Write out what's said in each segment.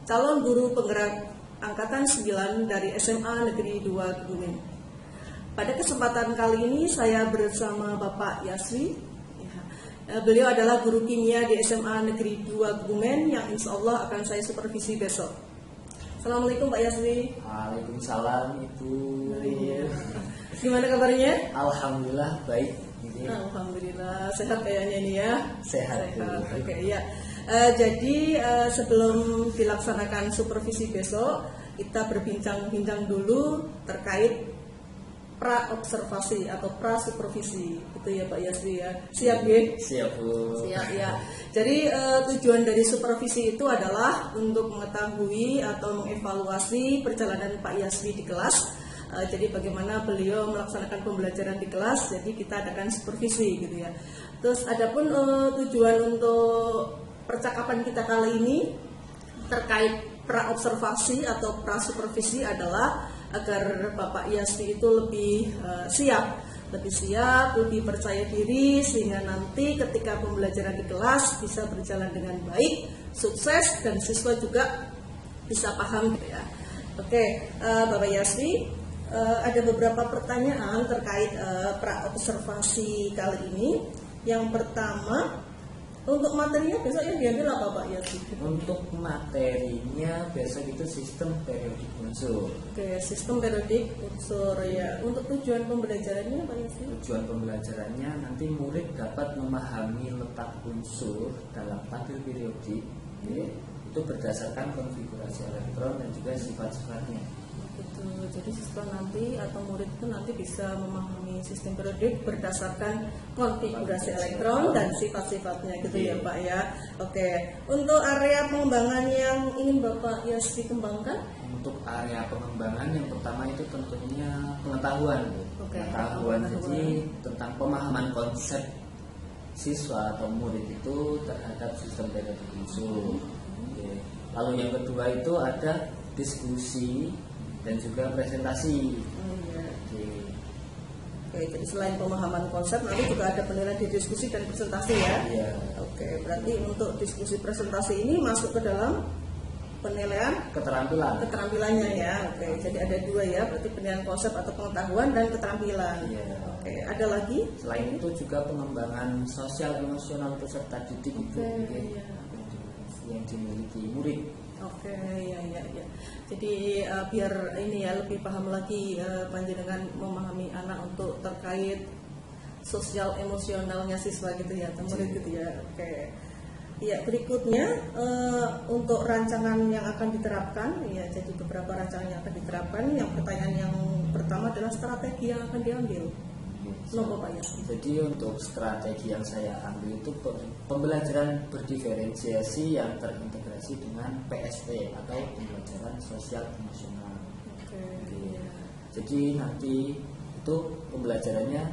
calon guru penggerak angkatan 9 dari SMA Negeri 2 Kebumen. Pada kesempatan kali ini saya bersama Bapak Yaswi. Beliau adalah guru kimia di SMA Negeri 2 Kebumen yang insya Allah akan saya supervisi besok. Assalamualaikum Pak Yaswi. Waalaikumsalam Ibu. Gimana kabarnya? Alhamdulillah baik. Alhamdulillah sehat kayaknya ini ya. Sehat. Oke ya. Jadi sebelum dilaksanakan supervisi besok, kita berbincang-bincang dulu terkait pra-observasi atau pra-supervisi, itu ya Pak Yaswi ya. Siap ya? Siap Bu. Siap ya. Jadi tujuan dari supervisi itu adalah untuk mengetahui atau mengevaluasi perjalanan Pak Yaswi di kelas. Jadi bagaimana beliau melaksanakan pembelajaran di kelas. Jadi kita adakan supervisi gitu ya. Terus adapun tujuan untuk percakapan kita kali ini terkait pra-observasi atau pra-supervisi adalah agar Bapak Yaswi itu lebih siap, lebih percaya diri sehingga nanti ketika pembelajaran di kelas bisa berjalan dengan baik, sukses dan siswa juga bisa paham gitu ya. Oke, Bapak Yaswi, ada beberapa pertanyaan terkait pra-observasi kali ini. Yang pertama, untuk materinya besok yang diambil apa Pak Yaswi? Untuk materinya besok itu sistem periodik unsur. Oke, sistem periodik unsur ya. Untuk tujuan pembelajarannya Pak Yaswi? Tujuan pembelajarannya nanti murid dapat memahami letak unsur dalam tabel periodik. Itu berdasarkan konfigurasi elektron dan juga sifat-sifatnya. Betul. Jadi siswa nanti atau murid itu nanti bisa memahami sistem periodik berdasarkan konfigurasi elektron dan sifat-sifatnya gitu ya Pak ya. Oke. Untuk area pengembangan yang ingin Bapak Yaswi kembangkan? Untuk area pengembangan yang pertama itu tentunya pengetahuan. Pengetahuan jadi tentang pemahaman konsep siswa atau murid itu terhadap sistem periodik unsur. Lalu yang kedua itu ada diskusi dan juga presentasi. Oke, jadi selain pemahaman konsep nanti juga ada penilaian di diskusi dan presentasi ya. Iya. Oke, berarti untuk diskusi presentasi ini masuk ke dalam penilaian keterampilannya ya. Oke, jadi ada dua ya, berarti penilaian konsep atau pengetahuan dan keterampilan. Iya. Oke, ada lagi? Selain itu juga pengembangan sosial emosional peserta didik itu yang dimiliki murid. Oke, ya. Jadi biar ini ya lebih paham lagi panjenengan memahami anak untuk terkait sosial emosionalnya siswa gitu ya, atau murid gitu ya. Oke. Ya, berikutnya untuk rancangan yang akan diterapkan ya, jadi beberapa rancangan yang akan diterapkan. Yang pertanyaan yang pertama adalah strategi yang akan diambil. Nopo Pak Yaswi. Jadi untuk strategi yang saya ambil itu pembelajaran berdiferensiasi yang terintegrasi dengan PSE atau pembelajaran sosial emosional. Jadi nanti itu pembelajarannya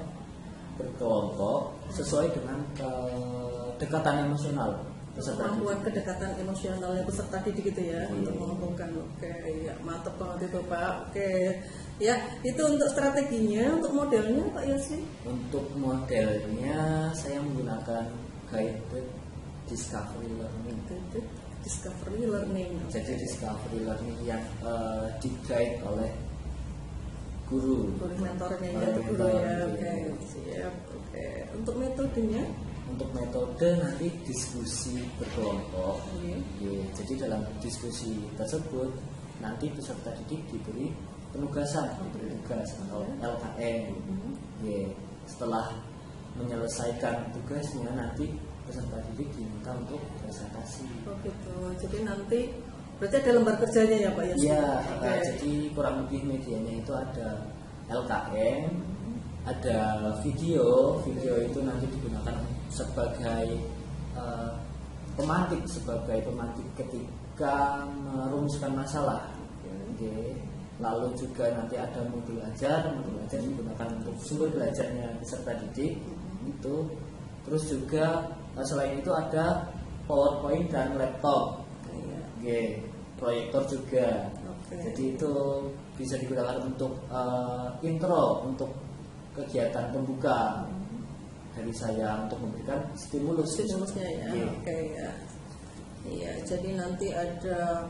berkelompok sesuai dengan kedekatan emosional peserta didik. Kemampuan kedekatan emosionalnya peserta didik gitu ya, untuk mengumpulkan. Oke, ya mantap banget itu Pak. Oke. Ya, itu untuk strateginya. Untuk modelnya Pak Yaswi? Untuk modelnya saya menggunakan guided discovery learning. Discovery learning. Jadi discovery learning yang di-guide oleh guru mentornya ya, guru ya. Oke, siap. Oke. Untuk metodenya? Untuk metode nanti diskusi berkelompok. Jadi dalam diskusi tersebut nanti peserta didik diberi penugasan, tugas atau LKM. Setelah menyelesaikan tugasnya nanti peserta didik diminta untuk presentasi. Oh gitu. Jadi nanti berarti ada lembar kerjanya ya Pak Yaswi? Iya. Jadi kurang lebih medianya itu ada LKM, ada video. Video itu nanti digunakan sebagai pemantik ketika merumuskan masalah. Lalu juga nanti ada modul ajar digunakan untuk sumber belajarnya peserta didik itu. Terus juga selain itu ada PowerPoint dan laptop, proyektor juga. Jadi itu bisa digunakan untuk intro, untuk kegiatan pembuka dari saya untuk memberikan stimulusnya ya. Iya, jadi nanti ada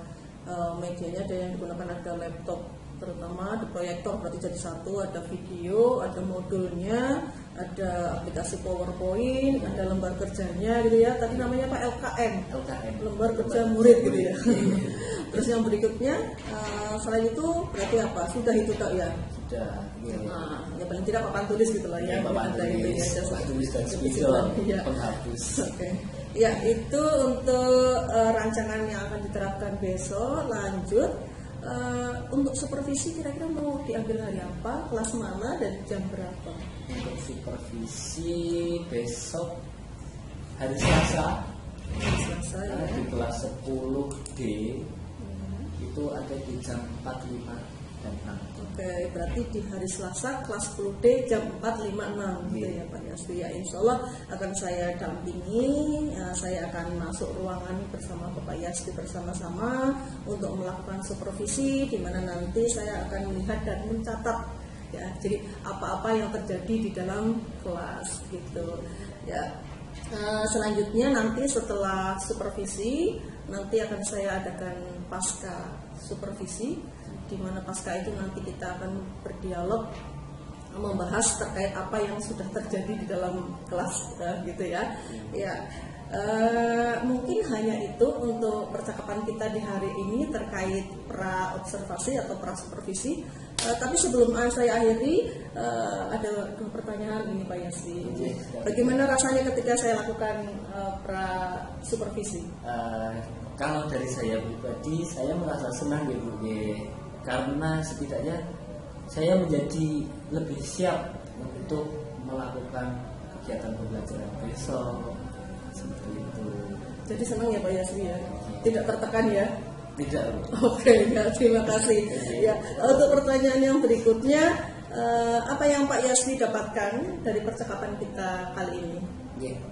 medianya, ada yang digunakan, ada laptop terutama, ada proyektor berarti jadi satu, ada video, ada modulnya, ada aplikasi PowerPoint, ada lembar kerjanya gitu ya. Tadi namanya apa, LKM, lembar kerja murid gitu ya. Terus yang berikutnya selain itu berarti apa? Sudah itu tak ya? Sudah. Nah, ya paling tidak papan tulis gitu lah ya. Papan tulis dan spidol, penghapus. Oke. Ya, itu untuk rancangan yang akan diterapkan besok. Lanjut untuk supervisi, kira-kira mau diambil hari apa, kelas mana, dan jam berapa? Untuk supervisi besok hari Selasa. Selasa ya. Di kelas 10D itu ada di jam 45 dan 6. Oke, berarti di hari Selasa kelas 10D jam 4.56 gitu ya Pak Yaswi. Ya, insya Allah akan saya dampingi, saya akan masuk ruangan bersama Bapak Yaswi bersama-sama untuk melakukan supervisi, di mana nanti saya akan melihat dan mencatat ya, jadi apa-apa yang terjadi di dalam kelas gitu ya. Selanjutnya nanti setelah supervisi nanti akan saya adakan pasca supervisi, di mana pasca itu nanti kita akan berdialog membahas terkait apa yang sudah terjadi di dalam kelas gitu ya. Ya, mungkin hanya itu untuk percakapan kita di hari ini terkait pra observasi atau pra supervisi. Tapi sebelum saya akhiri, ada dua pertanyaan ini Pak Yasri. Bagaimana rasanya ketika saya lakukan pra supervisi? Kalau dari saya pribadi, saya merasa senang ya Bu, karena setidaknya saya menjadi lebih siap untuk melakukan kegiatan pembelajaran besok seperti itu. Jadi senang ya Pak Yasri ya, tidak tertekan ya? Tidak. Oke, ya, terima kasih. Ya, untuk pertanyaan yang berikutnya, apa yang Pak Yasri dapatkan dari percakapan kita kali ini?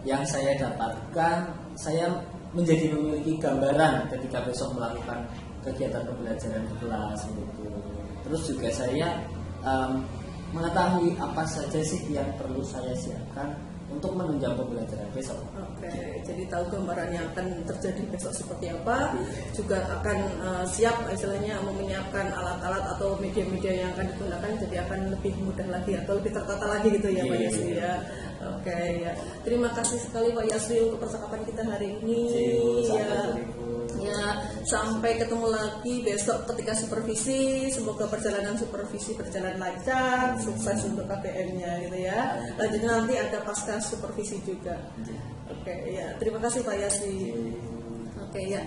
Yang saya dapatkan, saya menjadi memiliki gambaran ketika besok melakukan kegiatan pembelajaran di kelas gitu. Terus juga saya mengetahui apa saja sih yang perlu saya siapkan untuk menunjang pembelajaran besok. Oke, jadi tahu gambaran yang akan terjadi besok seperti apa, juga akan siap istilahnya menyiapkan alat-alat atau media-media yang akan digunakan, jadi akan lebih mudah lagi atau lebih tertata lagi gitu ya Pak Yasri ya. Oke ya, terima kasih sekali Pak Yasri untuk percakapan kita hari ini. Ya, sampai ketemu lagi besok ketika supervisi. Semoga perjalanan supervisi berjalan lancar, sukses untuk KPM-nya gitu ya. Lanjutnya nanti ada pasca supervisi juga. Oke ya, terima kasih Pak Yasri. Oke ya,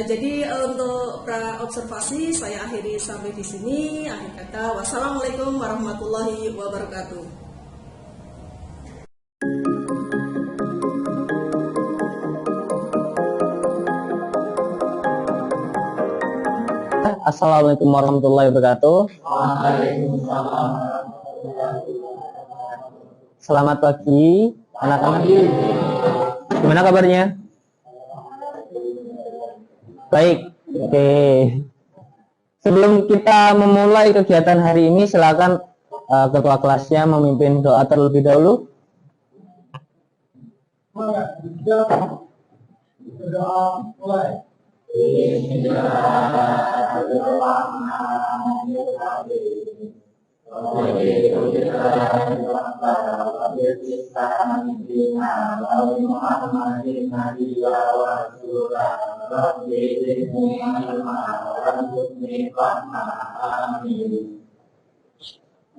jadi untuk pra observasi saya akhiri sampai di sini. Akhir kata, wassalamualaikum warahmatullahi wabarakatuh. Assalamualaikum warahmatullahi wabarakatuh. Selamat pagi anak-anak. Gimana kabarnya? Baik. Oke. Sebelum kita memulai kegiatan hari ini, silakan ketua kelasnya memimpin doa terlebih dahulu. Doa mulai.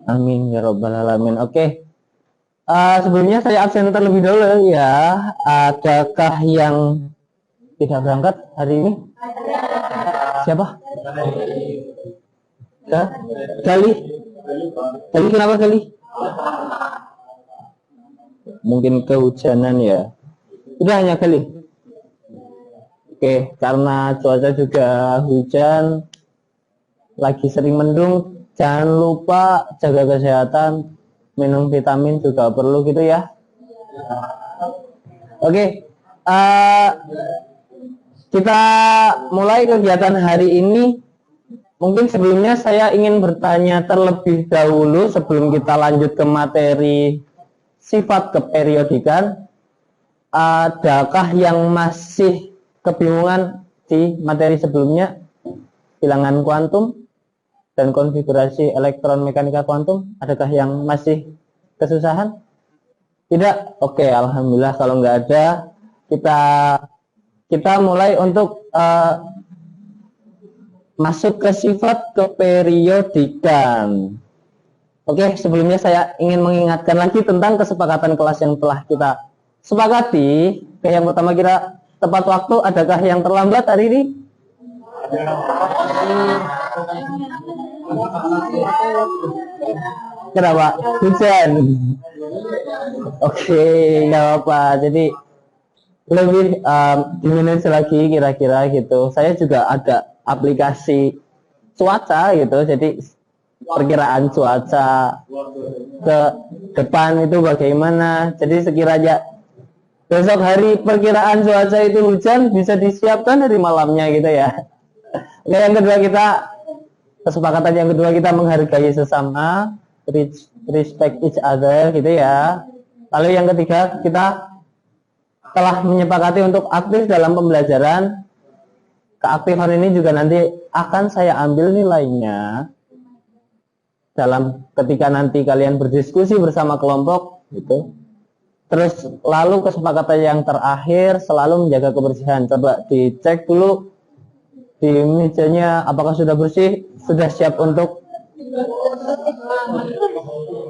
Amin ya robbal alamin. Oke. Sebelumnya saya absen terlebih dahulu ya. Adakah yang tidak berangkat hari ini? Siapa? Gali. Gali kenapa Gali? Mungkin kehujanan ya. Udah hanya Gali. Oke, karena cuaca juga hujan, lagi sering mendung, jangan lupa jaga kesehatan, minum vitamin juga perlu gitu ya. Oke. Kita mulai kegiatan hari ini. Mungkin sebelumnya saya ingin bertanya terlebih dahulu sebelum kita lanjut ke materi sifat keperiodikan. Adakah yang masih kebingungan di materi sebelumnya, bilangan kuantum dan konfigurasi elektron mekanika kuantum, adakah yang masih kesusahan? Tidak? Oke, alhamdulillah. Kalau nggak ada, kita mulai untuk masuk ke sifat keperiodikan. Oke, sebelumnya saya ingin mengingatkan lagi tentang kesepakatan kelas yang telah kita sepakati. Oke, yang pertama kira tepat waktu. Adakah yang terlambat hari ini? Kenapa? Hujan. Oke, nggak apa-apa. Jadi lebih diminus lagi kira-kira gitu. Saya juga ada aplikasi cuaca gitu. Jadi perkiraan cuaca ke depan itu bagaimana. Jadi sekiranya besok hari perkiraan cuaca itu hujan, bisa disiapkan dari malamnya gitu ya. Nah, yang kedua kesepakatan yang kedua kita menghargai sesama, respect each other gitu ya. Lalu yang ketiga kita telah menyepakati untuk aktif dalam pembelajaran. Keaktifan ini juga nanti akan saya ambil nilainya ketika nanti kalian berdiskusi bersama kelompok gitu. Terus lalu kesepakatan yang terakhir selalu menjaga kebersihan. Coba dicek dulu di mejanya apakah sudah bersih, sudah siap untuk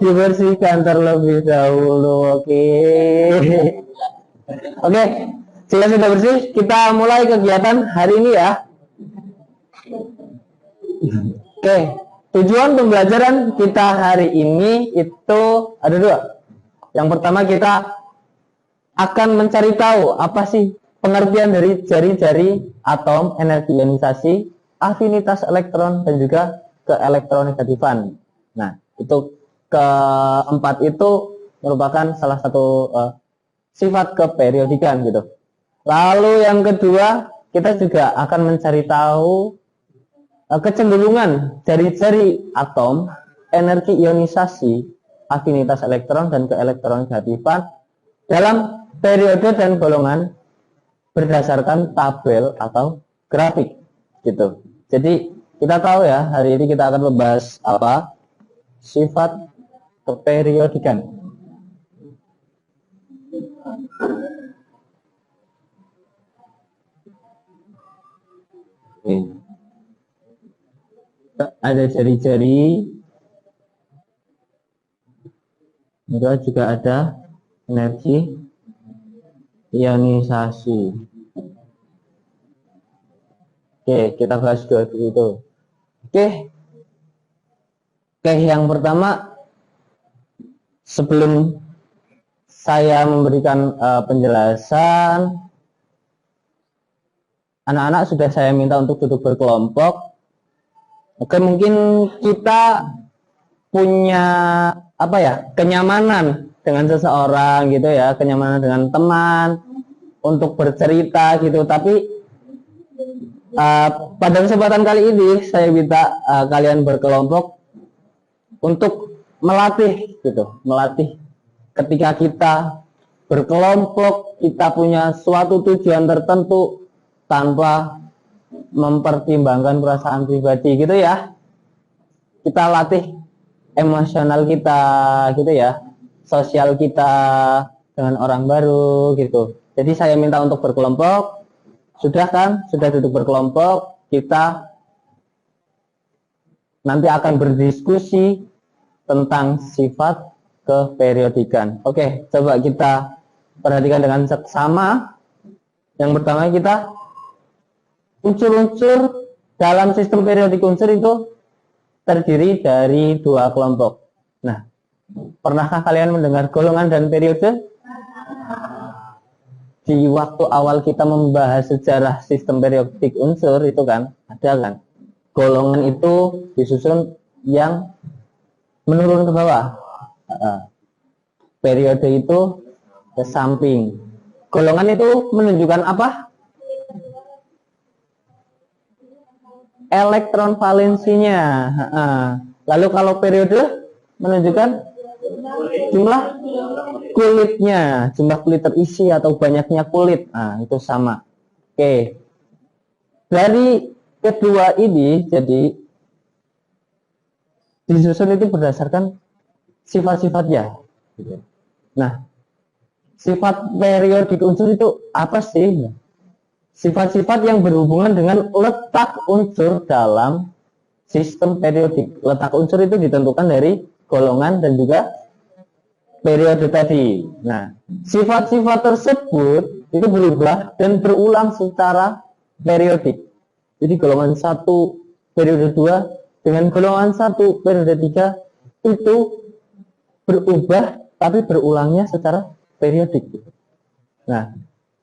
dibersihkan terlebih dahulu. Oke, jika sudah bersih, kita mulai kegiatan hari ini ya. Oke, tujuan pembelajaran kita hari ini itu ada dua. Yang pertama kita akan mencari tahu apa sih pengertian dari jari-jari atom, energi ionisasi, afinitas elektron, dan juga keelektronegatifan. Nah, itu keempat itu merupakan salah satu sifat keperiodikan gitu. Lalu yang kedua, kita juga akan mencari tahu kecenderungan jari-jari atom, energi ionisasi, afinitas elektron, dan keelektronegatifan dalam periode dan golongan berdasarkan tabel atau grafik gitu. Jadi kita tahu ya, hari ini kita akan membahas apa? Sifat keperiodikan. Ada jari-jari, juga ada energi ionisasi. Oke, kita bahas dua itu. Oke, yang pertama, sebelum saya memberikan penjelasan, anak-anak sudah saya minta untuk duduk berkelompok. Oke, mungkin kita punya kenyamanan dengan seseorang gitu ya, kenyamanan dengan teman untuk bercerita gitu. Tapi pada kesempatan kali ini saya minta kalian berkelompok untuk melatih ketika kita berkelompok, kita punya suatu tujuan tertentu tanpa mempertimbangkan perasaan pribadi gitu ya. Kita latih emosional kita gitu ya, sosial kita dengan orang baru gitu. Jadi saya minta untuk berkelompok. Sudah duduk berkelompok, kita nanti akan berdiskusi tentang sifat keperiodikan. Oke, coba kita perhatikan dengan seksama. Yang pertama, kita unsur-unsur dalam sistem periodik unsur itu terdiri dari dua kelompok. Nah, pernahkah kalian mendengar golongan dan periode? Di waktu awal kita membahas sejarah sistem periodik unsur itu kan ada kan golongan itu disusun yang menurun ke bawah, periode itu ke samping. Golongan itu menunjukkan apa? Elektron valensinya. Lalu kalau periode menunjukkan jumlah kulitnya, jumlah kulit terisi atau banyaknya kulit. Nah, itu sama. Oke. Dari kedua ini jadi disusun itu berdasarkan sifat-sifatnya. Nah, sifat periodik unsur itu apa sih? Sifat-sifat yang berhubungan dengan letak unsur dalam sistem periodik. Letak unsur itu ditentukan dari golongan dan juga periode tadi. Nah, sifat-sifat tersebut itu berubah dan berulang secara periodik. Jadi golongan 1 periode 2 dengan golongan 1 periode 3 itu berubah tapi berulangnya secara periodik. Nah,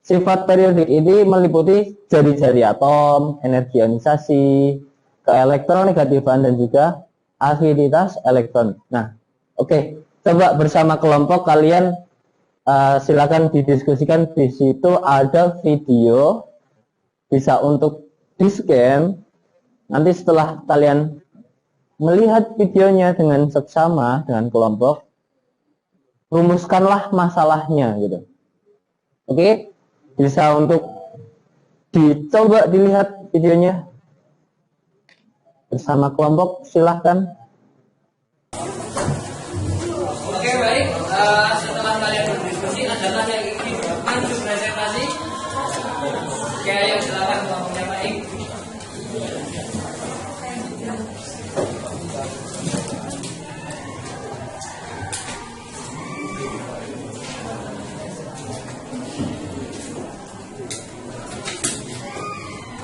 sifat periodik ini meliputi jari-jari atom, energi ionisasi, keelektronegatifan dan juga afinitas elektron. Nah, oke. Coba bersama kelompok kalian silakan didiskusikan. Di situ ada video, bisa untuk di-scan. Nanti setelah kalian melihat videonya dengan seksama dengan kelompok, rumuskanlah masalahnya gitu. Oke, bisa untuk dicoba dilihat videonya bersama kelompok, silahkan. Oke, baik. Setelah kalian berdiskusi, adalah yang ingin maju presentasi. Oke, ayo silakan kelompoknya baik.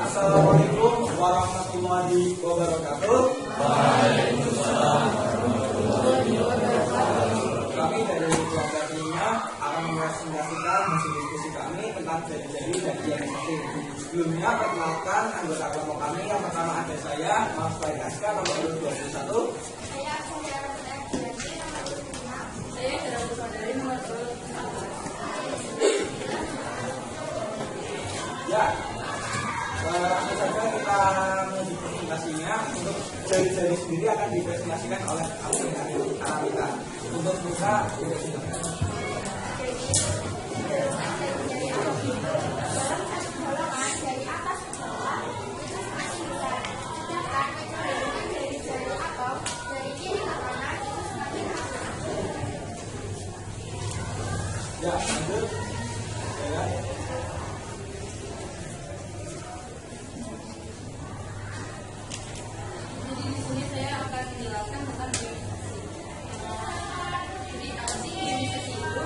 Assalamualaikum warahmatullahi wabarakatuh. Waalaikumsalam warahmatullahi wabarakatuh. Kami dari kelompok Dunia akan mempresentasikan hasil diskusi kami tentang jadi-jadi dan ionisasi. Sebelumnya perkenalkan anggota kelompok kami. Yang pertama ada saya, Mas Faikaska, nomor 21. Ya, langsung saja kita menuju presentasinya. Untuk jari-jari sendiri akan dipresentasikan oleh Alamita. Untuk buka, ya, lanjut. Ya. Jadi di sini saya akan menjelaskan tentang ionisasi. Jadi apa sih ionisasi itu?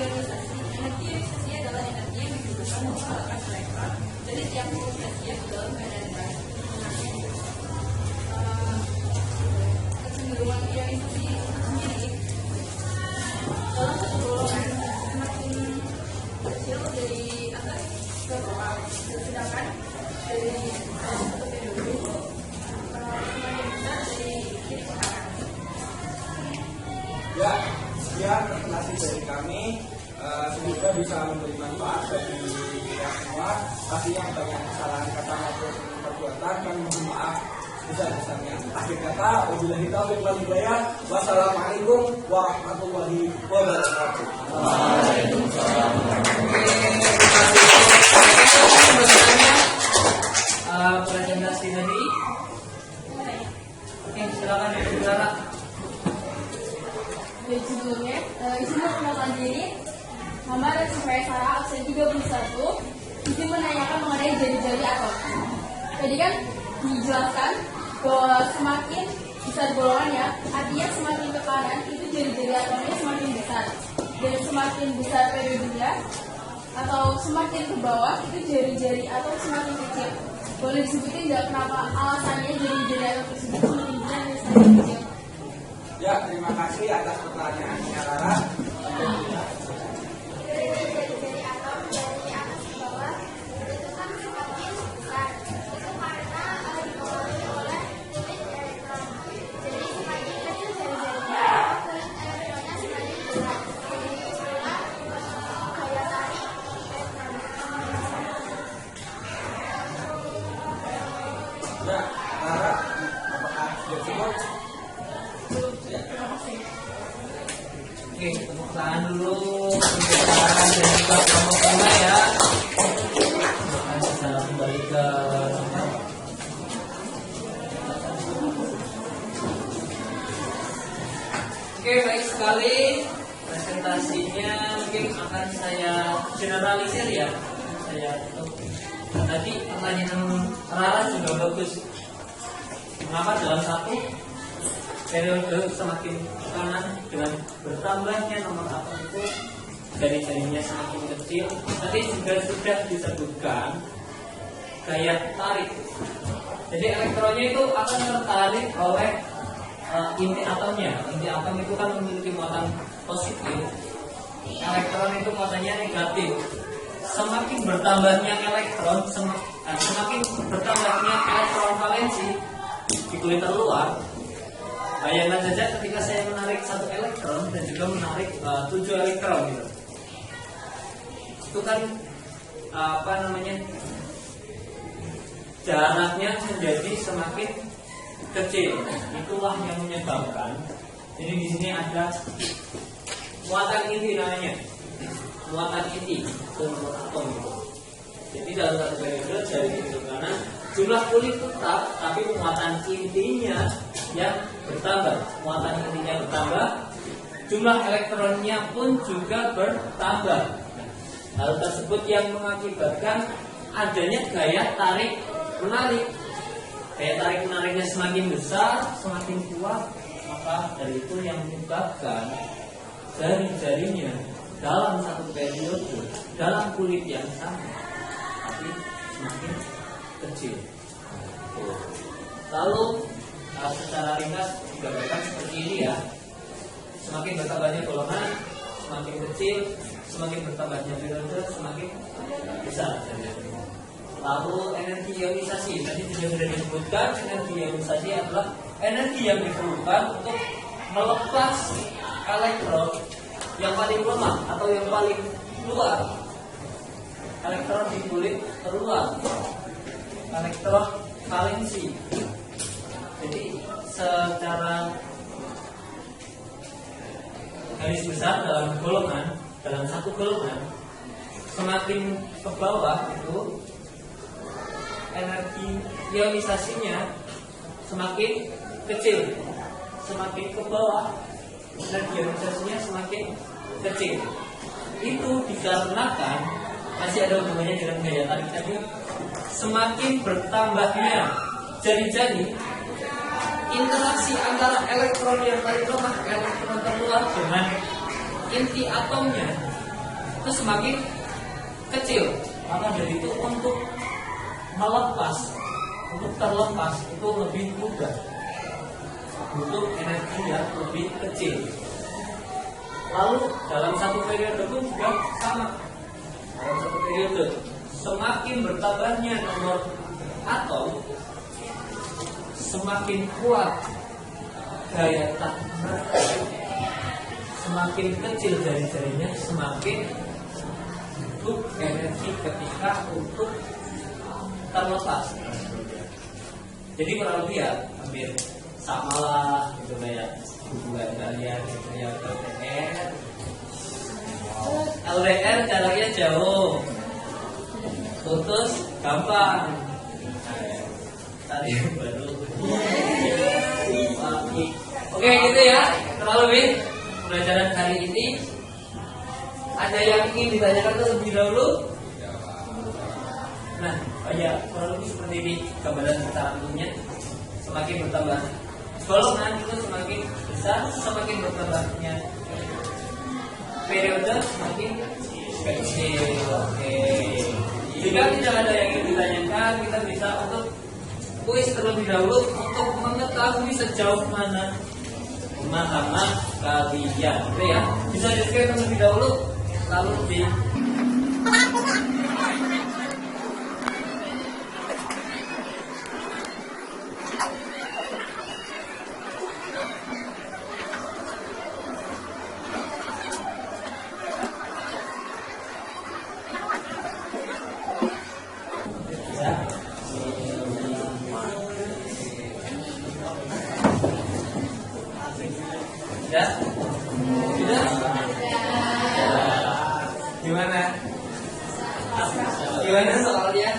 Ionisasi, energi ionisasi adalah energi yang dibutuhkan untuk melepas elektron dari tiap ionisasi ke dalam keadaan gas. Kecenderungan ionisasi itu sendiri dalam satu golongan semakin kecil dari atas ke bawah, sedangkan dari satu periode Ya, sekian presentasi dari kami. Semoga bisa memberi manfaat bagi kita semua. Pastinya banyak kesalahan kata maupun perbuatan. Kami mohon maaf sebesar-besarnya. Akhir kata, wabillahi taufiq wal hidayah. Wassalamualaikum warahmatullahi wabarakatuh. Waalaikumsalam. Presentasi tadi. Oke, silakan saudara. Jadi sebelumnya, izin perkenalkan diri. Nama dan saya Sarah, absen 31. Izin menanyakan mengenai jari-jari atom. Tadi kan dijelaskan bahwa semakin besar golongannya, artinya semakin ke kanan itu jari-jari atomnya semakin besar. Dan semakin besar periodenya atau semakin ke bawah itu jari-jari atom semakin kecil. Boleh disebutin nggak kenapa alasannya jari-jari atom tersebut semakin besar dan semakin kecil? Ya, terima kasih atas pertanyaannya, Rara. Dari atom dari atas ke bawah itu kan semakin besar. Itu karena dipengaruhi oleh limit elektron. Jadi semakin kecil jari-jarinya, limit elektronnya semakin besar. Jadi itulah daya tarik elektron. Ya, Rara, apakah sudah cukup? Oke, tepuk tangan dulu untuk Sarah dan juga kelompok Tuna ya. kembali ke Oke, baik sekali. Presentasinya mungkin akan saya generalisir ya. Tadi pertanyaan Rara juga bagus. Mengapa dalam satu periode semakin kanan dengan bertambahnya nomor atom itu jari-jarinya semakin kecil? Tadi juga sudah disebutkan gaya tarik. Jadi elektronnya itu akan tertarik oleh inti atomnya. Inti atom itu kan memiliki muatan positif. Elektron itu muatannya negatif. Semakin bertambahnya elektron, semakin bertambahnya elektron valensi di kulit terluar. Bayangkan saja ketika saya menarik 1 elektron dan juga menarik 7 elektron gitu. Itu kan jaraknya menjadi semakin kecil. Itulah yang menyebabkan. Jadi di sini ada muatan inti namanya. Muatan inti itu nomor atom gitu. Jadi dalam satu periode dari itu karena jumlah kulit tetap, tapi muatan intinya yang bertambah. Muatan intinya bertambah, jumlah elektronnya pun juga bertambah. Hal tersebut yang mengakibatkan adanya gaya tarik menarik. Gaya tarik menariknya semakin besar, semakin kuat, maka dari itu yang menyebabkan jari-jarinya dalam satu periode dalam kulit yang sama tapi semakin kecil. Lalu secara ringkas digambarkan seperti ini ya. Semakin bertambahnya golongan semakin kecil, semakin bertambahnya periode semakin besar. Lalu energi ionisasi tadi juga sudah disebutkan. Energi ionisasi adalah energi yang diperlukan untuk melepas elektron yang paling lemah atau yang paling luar. Elektron di kulit terluar, elektron valensi. Jadi secara garis besar dalam satu golongan semakin ke bawah itu energi ionisasinya semakin kecil, semakin ke bawah energi ionisasinya semakin kecil. Itu dikarenakan masih ada hubungannya dengan gaya tarik tadi. Semakin bertambahnya jari-jari, interaksi antara elektron yang paling lemah, elektron terluar dengan inti atomnya itu semakin kecil. Maka dari itu untuk terlepas itu lebih mudah, butuh energi yang lebih kecil. Lalu dalam satu periode pun juga sama. Dalam satu periode semakin bertambahnya nomor atom, semakin kuat gaya tarik, semakin kecil jari-jarinya, semakin butuh energi ketika untuk terlepas. Jadi kurang lebih ya hampir sama lah gitu kayak hubungan kalian gitu ya. LDR jaraknya jauh, putus gampang. Tadi baru. Oke gitu ya, kurang lebih pelajaran hari ini. Ada yang ingin ditanyakan terlebih dahulu? Nah, kurang lebih seperti ini gambaran secara umumnya. Semakin bertambah golongan itu semakin besar, semakin bertambahnya periode semakin kecil. Oke. Jika tidak ada yang ingin ditanyakan, kita bisa untuk kuis terlebih dahulu untuk mengetahui sejauh mana pemahaman kalian. Oke ya, bisa di-share terlebih dahulu, lalu di ya, sudah? Gimana? Gimana soalnya?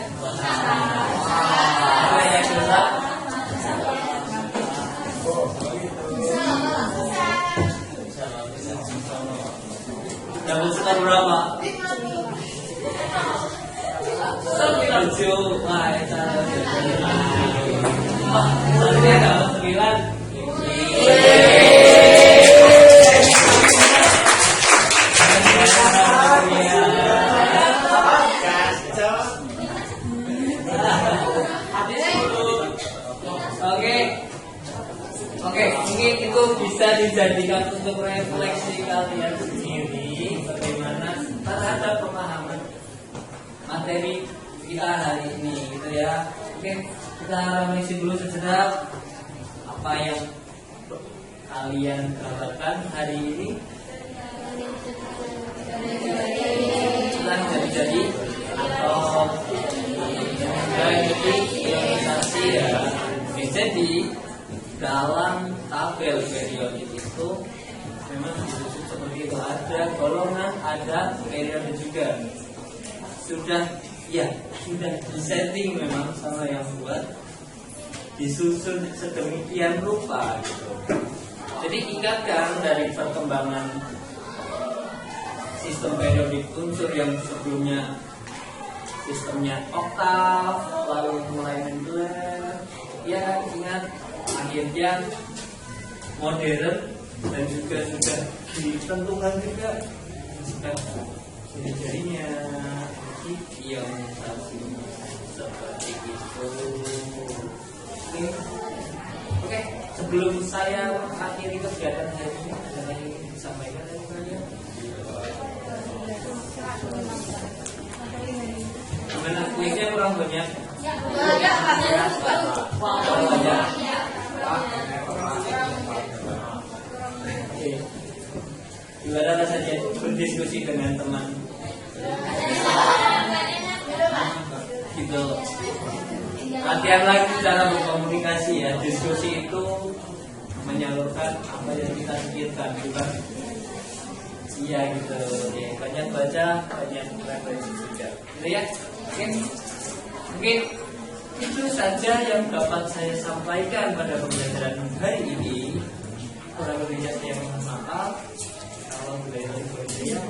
berapa? 7. Wah, itu saya dapat 9. Oke, mungkin itu bisa dijadikan untuk refleksi kalian sendiri bagaimana terhadap pemahaman materi kita hari ini, gitu ya. Oke, kita refleksi dulu sejenak apa yang kalian dapatkan hari ini. Tentang jadi atau mengikuti ionisasi ya. Oke, jadi dalam tabel periodik itu memang disusun seperti itu, ada golongan, ada periode juga. Sudah disetting memang sama yang buat, disusun sedemikian rupa gitu. Jadi ingatkan dari perkembangan sistem periodik unsur yang sebelumnya sistemnya oktav, lalu mulai Mendeleev, ya ingat akhirnya modern dan juga sudah ditentukan juga jari-jarinya ionisasi seperti itu. Oke, sebelum saya akhiri kegiatan hari ini, ada yang ingin disampaikan dari kalian? Gimana kuisnya kurang banyak? Kurang banyak. Gimana rasanya berdiskusi dengan teman? Gitu. Latihan lagi cara berkomunikasi ya. Diskusi itu menyalurkan apa yang kita pikirkan, bukan? Iya gitu. Ya, banyak baca, banyak refleksi juga. Gitu ya. Oke. Mungkin itu saja yang dapat saya sampaikan pada pembelajaran hari ini. Kurang lebihnya saya mohon maaf. Kalau boleh saya,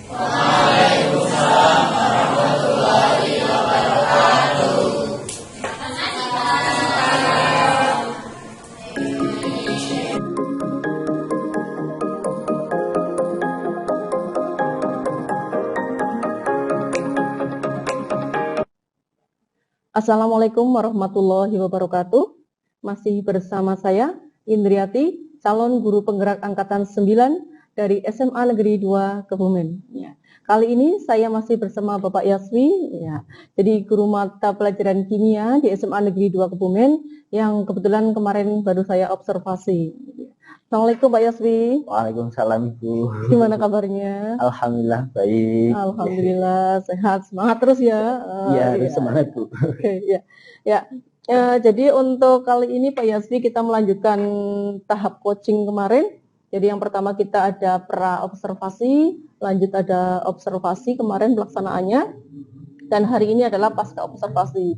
Waalaikumsalam warahmatullahi wabarakatuh. Assalamualaikum warahmatullahi wabarakatuh. Masih bersama saya Indriati, calon guru penggerak angkatan 9 dari SMA Negeri 2 Kebumen. Ya. Kali ini saya masih bersama Bapak Yaswi, ya. Jadi guru mata pelajaran kimia di SMA Negeri 2 Kebumen yang kebetulan kemarin baru saya observasi. Assalamualaikum Pak Yaswi. Waalaikumsalam Ibu. Gimana kabarnya? Alhamdulillah baik. Alhamdulillah sehat, semangat terus ya. Iya, harus semangat Bu. Oke, ya. Ya. Jadi untuk kali ini Pak Yaswi kita melanjutkan tahap coaching kemarin. Jadi yang pertama kita ada pra observasi, lanjut ada observasi kemarin pelaksanaannya, dan hari ini adalah pasca observasi.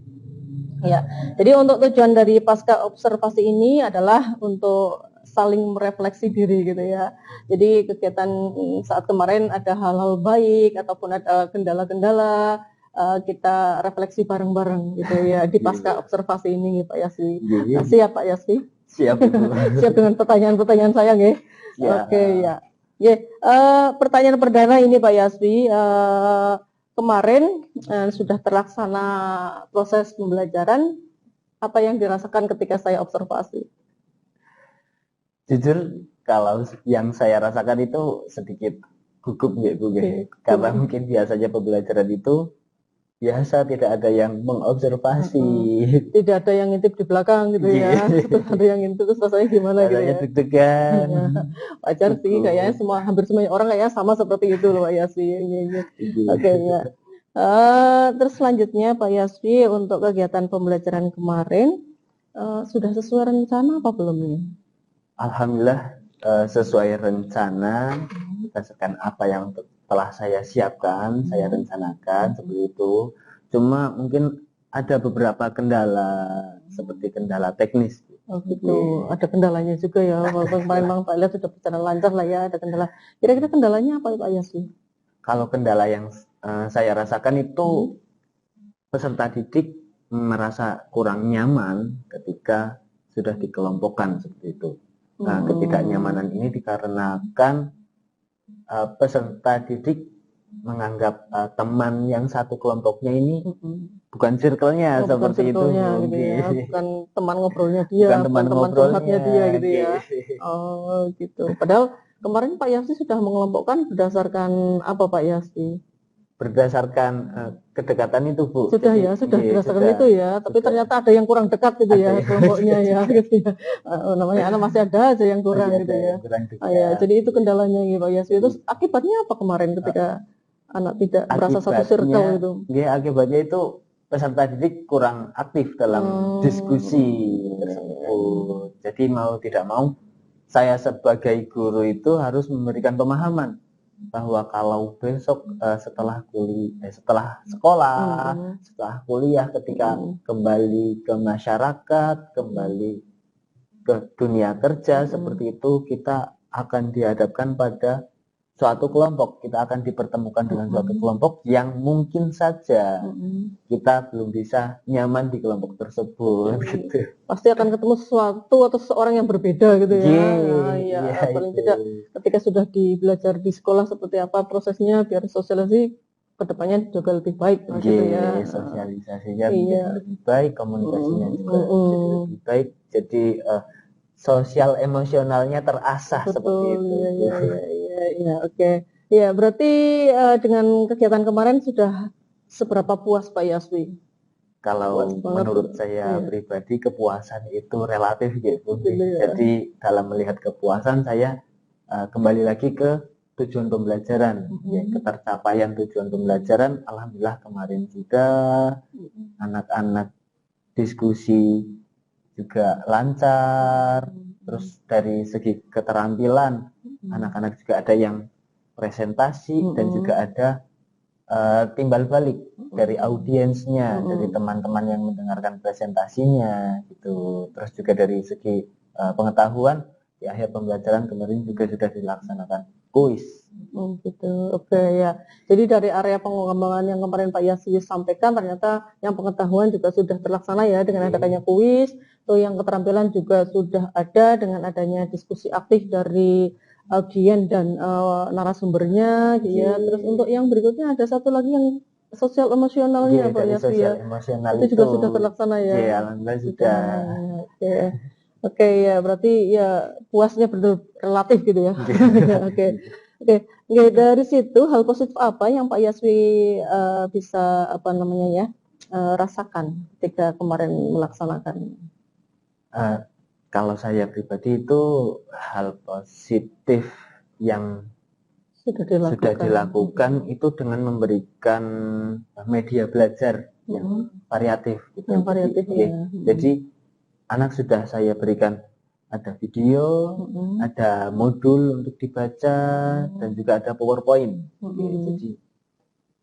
Ya. Jadi untuk tujuan dari pasca observasi ini adalah untuk saling merefleksi diri gitu ya. Jadi kegiatan saat kemarin ada hal-hal baik ataupun ada kendala-kendala, kita refleksi bareng-bareng gitu ya di pasca observasi ini Pak Yaswi. Siap Pak Yaswi? Siap Ibu. Siap dengan pertanyaan-pertanyaan saya nggih? Ya. Oke ya. Pertanyaan perdana ini Pak Yaswi, kemarin sudah terlaksana proses pembelajaran, apa yang dirasakan ketika saya observasi? Jujur kalau yang saya rasakan itu sedikit gugup ya Bu. Karena mungkin biasanya pembelajaran itu biasa tidak ada yang mengobservasi. Tidak ada yang ngintip di belakang gitu ya. Terus ada yang ngintip, terus rasanya gimana gitu ya. Deg-degan. Wajar sih kayaknya hampir semua orang kayaknya sama seperti itu loh Pak Yaswi. Oke ya. Terus selanjutnya Pak Yaswi, untuk kegiatan pembelajaran kemarin sudah sesuai rencana apa belum ya? Alhamdulillah sesuai rencana, berdasarkan apa yang telah saya siapkan, saya rencanakan seperti itu. Cuma mungkin ada beberapa kendala seperti kendala teknis. Oh gitu, ada kendalanya juga ya. Walaupun kemarin Bang Pak lihat sudah berjalan lancar lah ya, ada kendala. Kira-kira kendalanya apa Pak Yasli? Kalau kendala yang saya rasakan itu peserta didik merasa kurang nyaman ketika sudah dikelompokkan seperti itu. Nah, ketidaknyamanan ini dikarenakan peserta didik menganggap teman yang satu kelompoknya ini bukan circle-nya bukan seperti itu, circle-nya Bu. gitu ya, bukan teman ngobrolnya dia, Bukan teman ngobrolnya curhatnya dia gitu ya. gitu. Oh gitu. Padahal kemarin Pak Yasli sudah mengelompokkan berdasarkan apa Pak Yasli? Berdasarkan kedekatan itu, Bu. Sudah Jadi, ya, sudah iya, berdasarkan sudah, itu ya. Tapi sudah. ternyata ada yang kurang dekat gitu Ada ya yang kelompoknya ya, gitu ya. Namanya anak masih ada aja yang kurang Masih gitu ada ya. yang kurang dekat. Ya, jadi itu kendalanya gitu Pak Yasli. Terus akibatnya apa kemarin ketika anak tidak merasa satu circle itu? Ya, akibatnya itu peserta didik kurang aktif dalam diskusi tersebut. Jadi mau tidak mau saya sebagai guru itu harus memberikan pemahaman bahwa kalau besok setelah sekolah, setelah kuliah, ketika kembali ke masyarakat, kembali ke dunia kerja seperti itu, kita akan dihadapkan pada suatu kelompok, kita akan dipertemukan dengan suatu kelompok yang mungkin saja kita belum bisa nyaman di kelompok tersebut gitu. Pasti akan ketemu sesuatu atau seseorang yang berbeda gitu ya. Paling tidak ketika sudah belajar di sekolah seperti apa prosesnya biar sosialisasi kedepannya juga lebih baik gitu ya. Sosialisasinya lebih baik, komunikasinya juga jadi lebih baik, jadi sosial emosionalnya terasah seperti itu. Ya, oke. Ya, berarti dengan kegiatan kemarin sudah seberapa puas Pak Yaswi? Kalau menurut saya pribadi kepuasan itu relatif gitu. Jadi dalam melihat kepuasan saya kembali lagi ke tujuan pembelajaran, ketercapaian tujuan pembelajaran. Alhamdulillah kemarin juga anak-anak diskusi juga lancar. Terus dari segi keterampilan anak-anak juga ada yang presentasi dan juga ada timbal balik dari audiensnya, dari teman-teman yang mendengarkan presentasinya gitu. Terus juga dari segi pengetahuan di akhir pembelajaran kemarin juga sudah dilaksanakan kuis. Gitu. Oke ya. Jadi dari area pengembangan yang kemarin Pak Yaswi sampaikan, ternyata yang pengetahuan juga sudah terlaksana ya dengan adanya kuis. Tuh yang keterampilan juga sudah ada dengan adanya diskusi aktif dari audien dan narasumbernya gitu ya. Terus untuk yang berikutnya ada satu lagi yang sosial emosionalnya Pak Yaswi ya. Itu juga sudah terlaksana ya. Iya, alhamdulillah sudah. Oke ya, berarti ya puasnya betul relatif gitu ya. Oke, dari situ hal positif apa yang Pak Yaswi bisa rasakan ketika kemarin melaksanakan? Kalau saya pribadi itu hal positif yang sudah dilakukan itu dengan memberikan media belajar yang variatif gitu. Yang variatif ya. Jadi anak sudah saya berikan ada video, ada modul untuk dibaca dan juga ada PowerPoint. Jadi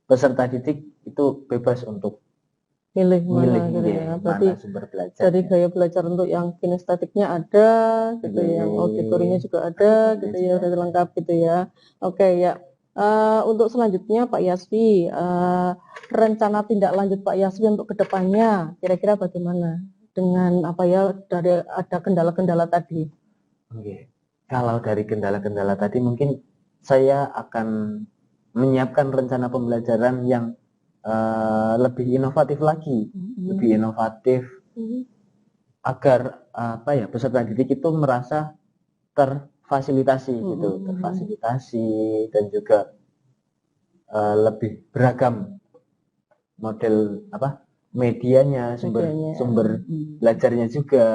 peserta didik itu bebas untuk milih gitu ya. Berarti sumber belajar. Dari gaya belajar untuk yang kinestetiknya ada gitu ya, yang auditorinya juga ada gitu ya, udah lengkap gitu ya. Oke ya. Untuk selanjutnya Pak Yaswi, rencana tindak lanjut Pak Yaswi untuk kedepannya kira-kira bagaimana dengan dari ada kendala-kendala tadi? Kalau dari kendala-kendala tadi mungkin saya akan menyiapkan rencana pembelajaran yang lebih inovatif lagi, agar peserta didik itu merasa terfasilitasi gitu, terfasilitasi dan juga lebih beragam model medianya, sumber belajarnya juga,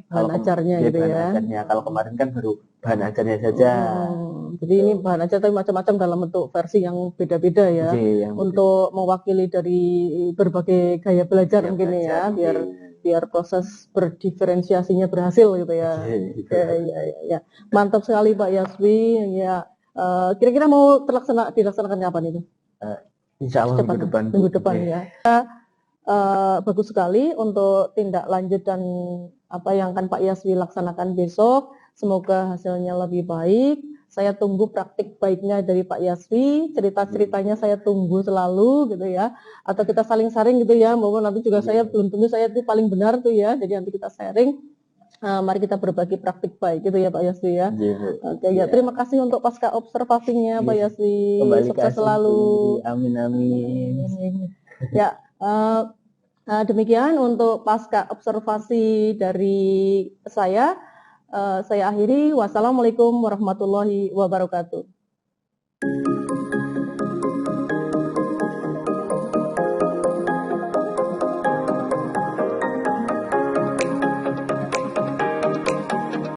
bahan ajarnya gitu ya. Kalau kemarin kan baru bahan ajarnya saja. Jadi ini bahan ajar tapi macam-macam dalam bentuk versi yang beda-beda ya, untuk mewakili dari berbagai gaya belajar mungkin ya, biar proses berdiferensiasinya berhasil gitu ya. Ya. Mantap sekali Pak Yaswi ya. Kira-kira mau dilaksanakan kapan itu? Insya Allah minggu depan ya. Bagus sekali untuk tindak lanjut dan apa yang akan Pak Yaswi laksanakan besok. Semoga hasilnya lebih baik. Saya tunggu praktik baiknya dari Pak Yaswi, cerita-ceritanya saya tunggu selalu gitu ya. Atau kita saling sharing gitu ya, bahwa nanti juga saya belum tentu saya itu paling benar tuh ya. Jadi nanti kita sharing. Mari kita berbagi praktik baik gitu ya Pak Yaswi ya. Iya, Bu. Oke ya, terima kasih untuk pasca observasinya Pak Yaswi. Kembali Sukses kasih, selalu. Bu. Amin amin. Ya, demikian untuk pasca observasi dari saya. Saya akhiri. Wassalamualaikum warahmatullahi wabarakatuh.